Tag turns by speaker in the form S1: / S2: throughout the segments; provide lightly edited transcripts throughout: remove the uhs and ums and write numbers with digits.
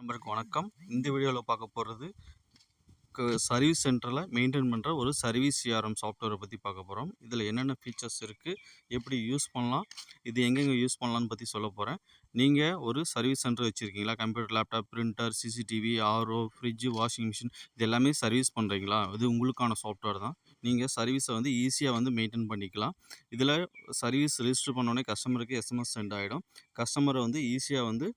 S1: நம்பருக்கு வணக்கம். இந்த வீடியோவில் பார்க்க போகிறது சர்வீஸ் சென்டரில் மெயின்டைன் பண்ணுற ஒரு சர்வீஸ் சிஆர்எம் சாஃப்ட்வேரை பற்றி பார்க்க போகிறோம். இதில் என்னென்ன ஃபீச்சர்ஸ் இருக்குது, எப்படி யூஸ் பண்ணலாம், இது எங்கெங்கே யூஸ் பண்ணலான்னு பற்றி சொல்ல போகிறேன். நீங்கள் ஒரு சர்வீஸ் சென்டர் வச்சுருக்கீங்களா? Computer, laptop, printer, CCTV, RO, fridge, washing machine இது எல்லாமே சர்வீஸ் பண்ணுறீங்களா? இது உங்களுக்கான சாஃப்ட்வேர் தான். நீங்கள் சர்வீஸை ஈஸியாக மெயின்டைன் பண்ணிக்கலாம். இதில் சர்வீஸ் ரிஜிஸ்டர் பண்ணோடனே கஸ்டமருக்கு எஸ்எம்எஸ் சென்ட் ஆகிடும். கஸ்டமரை ஈஸியாக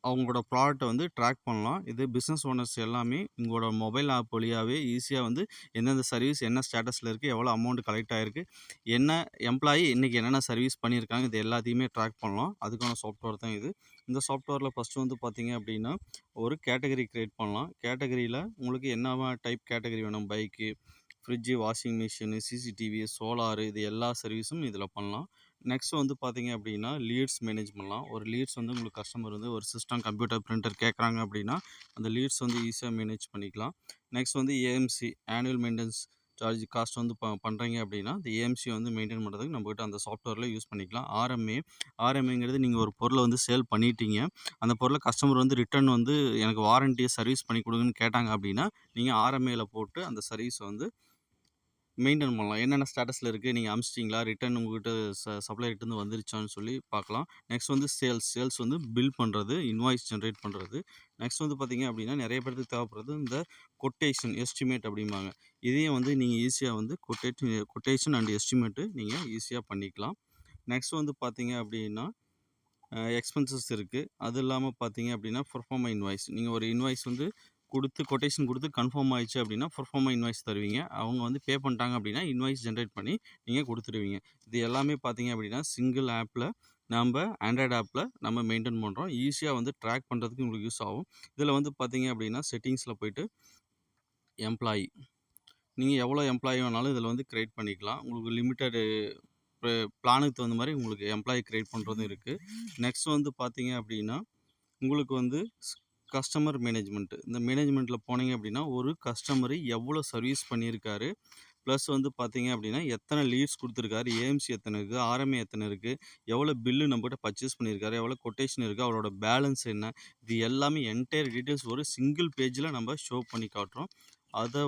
S1: அவங்களோட ப்ராடக்ட்டை ட்ராக் பண்ணலாம். இது பிஸ்னஸ் ஓனர்ஸ் எல்லாமே உங்களோட மொபைல் ஆப் வழியாவே ஈஸியாக எந்தெந்த சர்வீஸ் என்ன ஸ்டேட்டஸில் இருக்குது, எவ்வளோ அமௌண்ட் கலெக்ட் ஆகிருக்கு, என்ன எம்ப்ளாயி இன்றைக்கி என்னென்ன சர்வீஸ் பண்ணியிருக்காங்க, இது எல்லாத்தையுமே ட்ராக் பண்ணலாம். அதுக்கான சாஃப்ட்வேர் தான் இது. இந்த சாஃப்ட்வேரில் ஃபஸ்ட்டு பார்த்தீங்க அப்படின்னா ஒரு கேட்டகரி க்ரியேட் பண்ணலாம். கேட்டகரியில் உங்களுக்கு என்ன டைப் கேட்டகரி வேணும், bike, fridge, washing machine, CCTV, solar இது எல்லா சர்வீஸும் இதில் பண்ணலாம். நெக்ஸ்ட் பார்த்தீங்க அப்படின்னா லீட்ஸ் மேனேஜ் பண்ணலாம். ஒரு லீட்ஸ் உங்களுக்கு கஸ்டமர் ஒரு சிஸ்டம், கம்ப்யூட்டர், பிரிண்டர் கேட்குறாங்க அப்படின்னா அந்த லீட்ஸ் ஈஸியாக மேனேஜ் பண்ணிக்கலாம். Next AMC annual maintenance charge cost பண்ணுறீங்க அப்படின்னா இந்த ஏஎம்சி மெயின்டைன் பண்ணுறதுக்கு நம்மகிட்ட அந்த சாஃப்ட்வேரில் யூஸ் பண்ணிக்கலாம். ஆர்எம்ஏங்கிறது நீங்கள் ஒரு பொருளை சேல் பண்ணிட்டீங்க, அந்த பொருளை கஸ்டமர் ரிட்டர்ன் எனக்கு வாரண்டியை சர்வீஸ் பண்ணி கொடுங்கன்னு கேட்டாங்க அப்படின்னா நீங்கள் ஆர்எம்ஏல போட்டு அந்த சர்வீஸை மெயின்டைன் பண்ணலாம். என்னென்ன ஸ்டேட்டஸில் இருக்குது, நீங்கள் அனுப்பிச்சிட்டிங்களா, ரிட்டர்ன் உங்கள்கிட்ட சப்ளையர்கிட்டேருந்து வந்துருச்சான்னு சொல்லி பார்க்கலாம். நெக்ஸ்ட் சேல்ஸ் பில் பண்ணுறது, இன்வாய்ஸ் ஜென்ரேட் பண்ணுறது. நெக்ஸ்ட் பார்த்தீங்க அப்படின்னா நிறைய பேருக்கு தேவைப்படுறது இந்த கொட்டேஷன், எஸ்டிமேட் அப்படிம்பாங்க. இதையும் நீங்கள் ஈஸியாக கொட்டேஷன் அண்ட் எஸ்டிமேட்டு நீங்கள் ஈஸியாக பண்ணிக்கலாம். நெக்ஸ்ட் பார்த்தீங்க அப்படின்னா எக்ஸ்பென்சஸ் இருக்குது. அது இல்லாமல் பார்த்தீங்க அப்படின்னா பெர்ஃபார்மா இன்வாய்ஸ். நீங்கள் ஒரு இன்வாய்ஸ் கொட்டேஷன் கொடுத்து கன்ஃபார்ம் ஆயிடுச்சு அப்படின்னா பெர்ஃபார்மா இன்வாய்ஸ் தருவீங்க. அவங்க பே பண்ணிட்டாங்க அப்படின்னா இன்வாய்ஸ் ஜென்ரேட் பண்ணி நீங்கள் கொடுத்துருவீங்க. இது எல்லாமே பார்த்தீங்க அப்படின்னா சிங்கிள் ஆப்பில் நம்ம ஆண்ட்ராய்டு ஆப்பில் நம்ம மெயின்டைன் பண்ணுறோம். ஈஸியாக ட்ராக் பண்ணுறதுக்கு உங்களுக்கு யூஸ் ஆகும். இதில் பார்த்தீங்க அப்படின்னா செட்டிங்ஸில் போய்ட்டு எம்ப்ளாயி, நீங்கள் எவ்வளோ எம்ப்ளாயி வேணாலும் இதில் க்ரியேட் பண்ணிக்கலாம். உங்களுக்கு லிமிட்டடு பிளானுக்கு தகுந்த மாதிரி உங்களுக்கு எம்ப்ளாயி க்ரியேட் பண்ணுறதும் இருக்குது. நெக்ஸ்ட் பார்த்தீங்க அப்படின்னா உங்களுக்கு கஸ்டமர் மேனேஜ்மெண்ட்டு. இந்த மேனேஜ்மெண்ட்டில் போனீங்க அப்படின்னா ஒரு கஸ்டமரு எவ்வளோ சர்வீஸ் பண்ணியிருக்காரு, ப்ளஸ் பார்த்தீங்க அப்படின்னா எத்தனை லீட்ஸ் கொடுத்துருக்காரு, ஏஎம்சி எத்தனை இருக்குது, ஆர்எம்ஏ எத்தனை இருக்குது, எவ்வளோ பில்லு நம்மகிட்ட பர்ச்சேஸ் பண்ணியிருக்காரு, எவ்வளோ கொட்டேஷன் இருக்குது, அவரோட பேலன்ஸ் என்ன, இது எல்லாமே என்டையர் டீட்டெயில்ஸ் ஒரு சிங்கிள் பேஜில் நம்ம ஷோ பண்ணி காட்டுறோம். அதை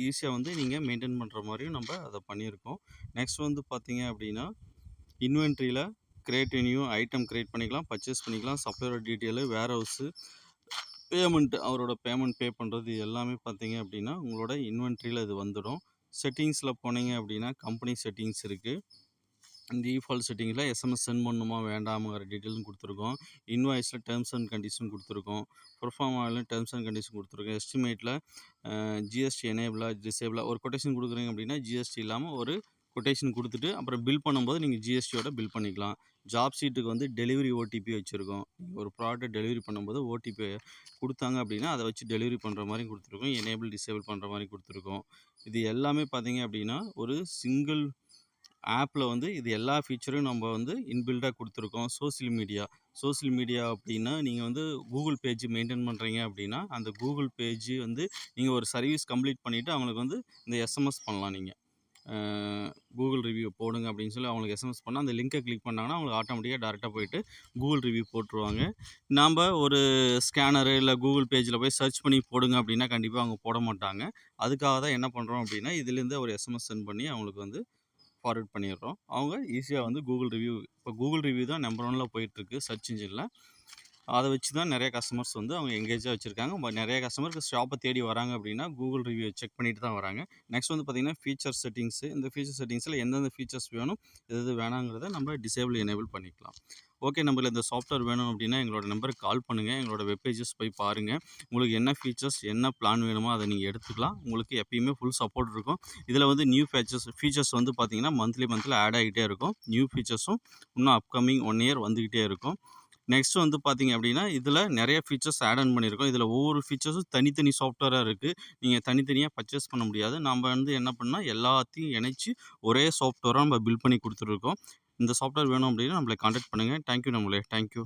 S1: ஈஸியாக நீங்கள் மெயின்டைன் பண்ணுற மாதிரியும் நம்ம அதை பண்ணியிருக்கோம். நெக்ஸ்ட் பார்த்தீங்க அப்படின்னா இன்வென்ட்ரியில் கிரியேட் நியூ ஐட்டம் கிரியேட் பண்ணிக்கலாம், பர்ச்சேஸ் பண்ணிக்கலாம், சப்ளையரோட டீட்டெயிலு, வேர் ஹவுஸு, பேமெண்ட்டு, அவரோட பேமெண்ட் பே பண்ணுறது எல்லாமே பார்த்தீங்க அப்படின்னா உங்களோட இன்வென்ட்ரியில் இது வந்துடும். செட்டிங்ஸில் போனீங்க அப்படின்னா கம்பெனி செட்டிங்ஸ் இருக்குது. டிஃபால்ட் செட்டிங்கில் எஸ்எம்எஸ் சென்ட் பண்ணணுமா வேண்டாமாங்கிற டீட்டெயிலும் கொடுத்துருக்கோம். இன்வாய்ஸில் டேர்ம்ஸ் அண்ட் கண்டிஷன் கொடுத்துருக்கோம். பெர்ஃபார்மாவில் டேர்ம்ஸ் அண்ட் கண்டிஷன் கொடுத்துருக்கோம். எஸ்டிமேட்டில் ஜிஎஸ்டி எனேபிளாக டிசேபிளாக ஒரு கொட்டேஷன் கொடுக்குறீங்க அப்படின்னா ஜிஎஸ்டி இல்லாமல் ஒரு கொட்டேஷன் கொடுத்துட்டு அப்புறம் பில் பண்ணும்போது நீங்கள் ஜிஎஸ்டியோட பில் பண்ணிக்கலாம். ஜாப் சீட்டுக்கு டெலிவரி ஓடிபி வச்சுருக்கோம். ஒரு ப்ராடக்ட் டெலிவரி பண்ணும்போது ஓடிபி கொடுத்தாங்க அப்படின்னா அதை வச்சு டெலிவரி பண்ணுற மாதிரி கொடுத்துருக்கோம். எனேபிள் டிசேபிள் பண்ணுற மாதிரி கொடுத்துருக்கோம். இது எல்லாமே பார்த்தீங்க அப்படின்னா ஒரு சிங்கிள் ஆப்பில் இது எல்லா ஃபீச்சரும் நம்ம இன்பில்டாக கொடுத்துருக்கோம். சோசியல் மீடியா அப்படின்னா நீங்கள் கூகுள் பேஜ் மெயின்டைன் பண்ணுறீங்க அப்படின்னா அந்த கூகுள் பேஜ் நீங்கள் ஒரு சர்வீஸ் கம்ப்ளீட் பண்ணிவிட்டு அவங்களுக்கு இந்த எஸ்எம்எஸ் பண்ணலாம். நீங்கள் கூகுள் ரிவ்யூ போடுங்க அப்படின்னு சொல்லி அவங்களுக்கு எஸ்எம்எஸ் பண்ணால் அந்த லிங்கை கிளிக் பண்ணாங்கன்னா அவங்களுக்கு ஆட்டோமேட்டிக்காக டேரெக்டாக போயிட்டு கூகுள் ரிவ்யூ போட்டுருவாங்க. நாம் ஒரு ஸ்கேனரு இல்லை கூகுள் பேஜில் போய் சர்ச் பண்ணி போடுங்க அப்படின்னா கண்டிப்பாக அவங்க போட மாட்டாங்க. அதுக்காக தான் என்ன பண்ணுறோம் அப்படின்னா இதுலேருந்து ஒரு எஸ்எம்எஸ் சென்ட் பண்ணி அவங்களுக்கு ஃபார்வர்ட் பண்ணிடுறோம். அவங்க ஈஸியாக கூகுள் ரிவ்யூ, இப்போ கூகுள் ரிவ்யூ தான் நம்பர் 1ல் போயிட்டுருக்கு சர்ச் இன்ஜினில். அதை வச்சு தான் நிறைய கஸ்டமர்ஸ் அவங்க எங்கேஜாக வச்சுருக்காங்க. நிறைய கஸ்டமருக்கு ஷாப்பை தேடி வராங்க அப்படின்னா கூகுள் ரிவ்யூ செக் பண்ணிட்டு தான் வராங்க. நெக்ஸ்ட் பார்த்திங்கன்னா ஃபீச்சர் செட்டிங்ஸு. இந்த ஃபீச்சர் செட்டிங்ஸில் எந்தெந்த ஃபீச்சர்ஸ் வேணும், எது வேணாங்கிறத நம்ம டிசேபிள் எனேபிள் பண்ணிக்கலாம். ஓகே, நம்மளுக்கு இந்த சாஃப்ட்வேர் வேணும் அப்படின்னா எங்களோட நம்பருக்கு கால் பண்ணுங்கள். எங்களோட வெப்பேஜஸ் போய் பாருங்கள். உங்களுக்கு என்ன ஃபீச்சர்ஸ் என்ன பிளான் வேணுமோ அதை நீங்கள் எடுத்துக்கலாம். உங்களுக்கு எப்பயுமே ஃபுல் சப்போர்ட் இருக்கும். இதில் நியூ ஃபீச்சர்ஸ் பார்த்திங்கன்னா மந்த்லி ஆட் ஆகிட்டே இருக்கும். நியூ ஃபீச்சர்ஸும் இன்னும் அப்கமிங் 1 இயர் வந்துக்கிட்டே இருக்கும். நெக்ஸ்ட் பார்த்தீங்க அப்படின்னா இதில் நிறைய ஃபீச்சர்ஸ் ஆட் ஆன் பண்ணியிருக்கோம். இதில் ஒவ்வொரு ஃபீச்சர்ஸும் தனித்தனி சாஃப்ட்வேராக இருக்குது. நீங்கள் தனித்தனியாக பர்ச்சேஸ் பண்ண முடியாது. நம்ம என்ன பண்ணால் எல்லாத்தையும் இணைச்சி ஒரே சாஃப்ட்வேராக நம்ம பில்ட் பண்ணி கொடுத்துருக்கோம். இந்த சாஃப்ட்வேர் வேணும் அப்படின்னா நம்மளை கான்டாக்ட் பண்ணுங்கள். தேங்க்யூ.